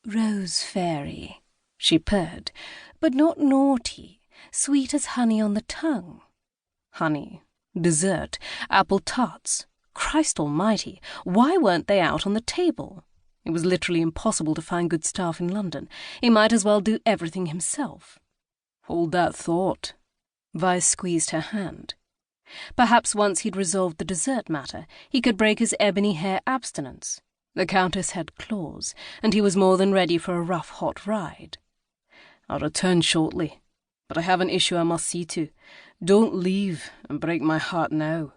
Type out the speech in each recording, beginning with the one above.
"Rose fairy," she purred, "but not naughty, sweet as honey on the tongue." Honey, dessert, apple tarts. Christ almighty, why weren't they out on the table? It was literally impossible to find good staff in London. He might as well do everything himself. Hold that thought. Vice squeezed her hand. Perhaps once he'd resolved the dessert matter, he could break his ebony hair abstinence. The Countess had claws, and he was more than ready for a rough, hot ride. "I'll return shortly, but I have an issue I must see to. Don't leave and break my heart now."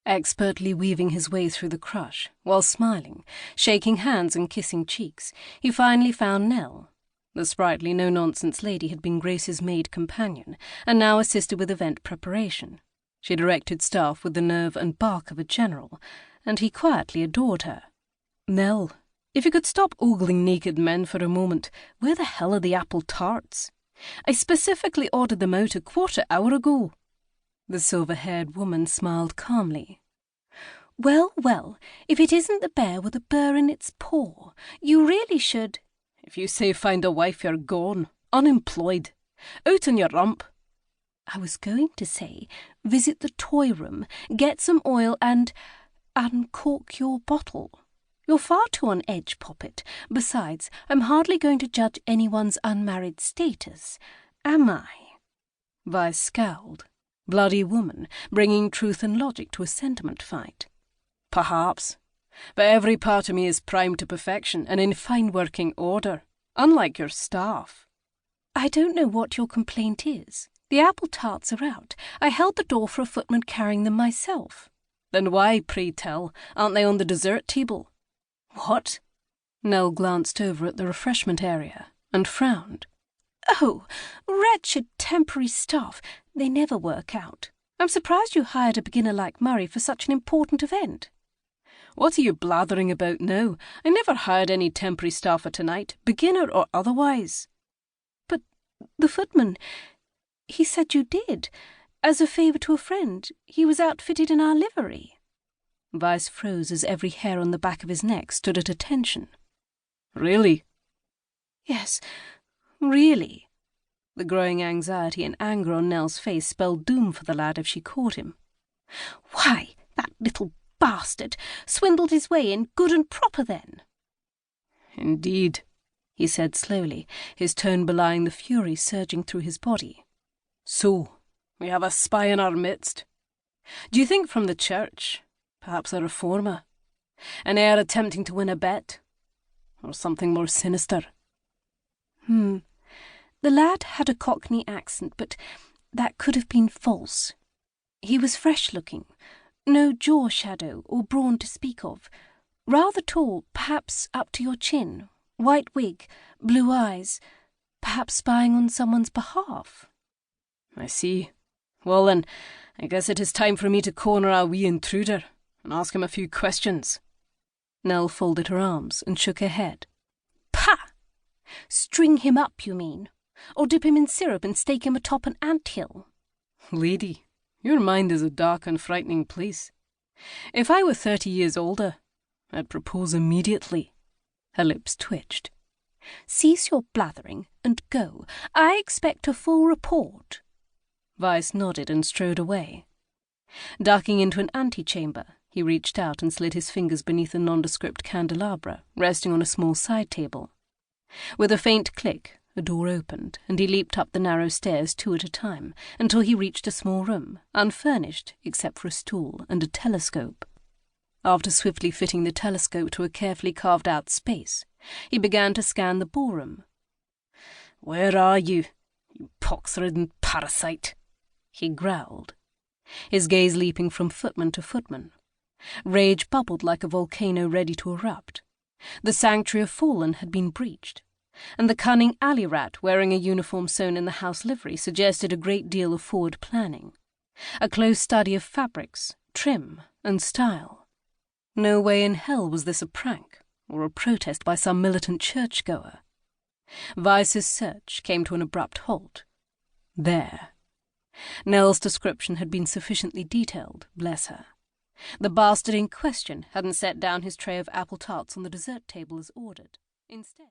Expertly weaving his way through the crush, while smiling, shaking hands and kissing cheeks, he finally found Nell. The sprightly, no-nonsense lady had been Grace's maid companion, and now assisted with event preparation. She directed staff with the nerve and bark of a general, and he quietly adored her. "Nell, if you could stop ogling naked men for a moment, where the hell are the apple tarts? I specifically ordered them out a quarter-hour ago." The silver-haired woman smiled calmly. Well, if it isn't the bear with a burr in its paw, you really should—" "If you say find a wife, you're gone, unemployed, out on your rump." "I was going to say, visit the toy room, get some oil and uncork your bottle. You're far too on edge, Poppet. Besides, I'm hardly going to judge anyone's unmarried status, am I?" Vice scowled. Bloody woman, bringing truth and logic to a sentiment fight. "Perhaps. But every part of me is primed to perfection and in fine working order, unlike your staff." "I don't know what your complaint is. The apple tarts are out. I held the door for a footman carrying them myself." "Then why, pray tell, aren't they on the dessert table?" "What?" Nell glanced over at the refreshment area and frowned. "Oh, wretched temporary staff. They never work out. I'm surprised you hired a beginner like Murray for such an important event." "What are you blathering about now? I never hired any temporary staff for tonight, beginner or otherwise." "But the footman, he said you did. As a favour to a friend, he was outfitted in our livery." Vice froze as every hair on the back of his neck stood at attention. "Really?" "Yes, really." The growing anxiety and anger on Nell's face spelled doom for the lad if she caught him. "Why, that little bastard swindled his way in good and proper then." "Indeed," he said slowly, his tone belying the fury surging through his body. "So, we have a spy in our midst. Do you think from the church? Perhaps a reformer? An heir attempting to win a bet? Or something more sinister?" The lad had a Cockney accent, but that could have been false. He was fresh-looking, no jaw shadow or brawn to speak of. Rather tall, perhaps up to your chin, white wig, blue eyes, perhaps spying on someone's behalf. "I see. Well then, I guess it is time for me to corner our wee intruder and ask him a few questions." Nell folded her arms and shook her head. "Pah! String him up, you mean? Or dip him in syrup and stake him atop an ant-hill?" "Lady, your mind is a dark and frightening place. If I were 30 years older, I'd propose immediately." Her lips twitched. "Cease your blathering and go. I expect a full report." Vice nodded and strode away. Ducking into an antechamber, he reached out and slid his fingers beneath a nondescript candelabra resting on a small side table. With a faint click, a door opened, and he leaped up the narrow stairs 2 at a time until he reached a small room, unfurnished except for a stool and a telescope. After swiftly fitting the telescope to a carefully carved-out space, he began to scan the ballroom. "Where are you, you pox-ridden parasite?" he growled, his gaze leaping from footman to footman. Rage bubbled like a volcano ready to erupt. The sanctuary of Fallen had been breached, and the cunning alley rat wearing a uniform sewn in the house livery suggested a great deal of forward planning, a close study of fabrics, trim, and style. No way in hell was this a prank or a protest by some militant churchgoer. Vice's search came to an abrupt halt. There. Nell's description had been sufficiently detailed, bless her. The bastard in question hadn't set down his tray of apple tarts on the dessert table as ordered. Instead...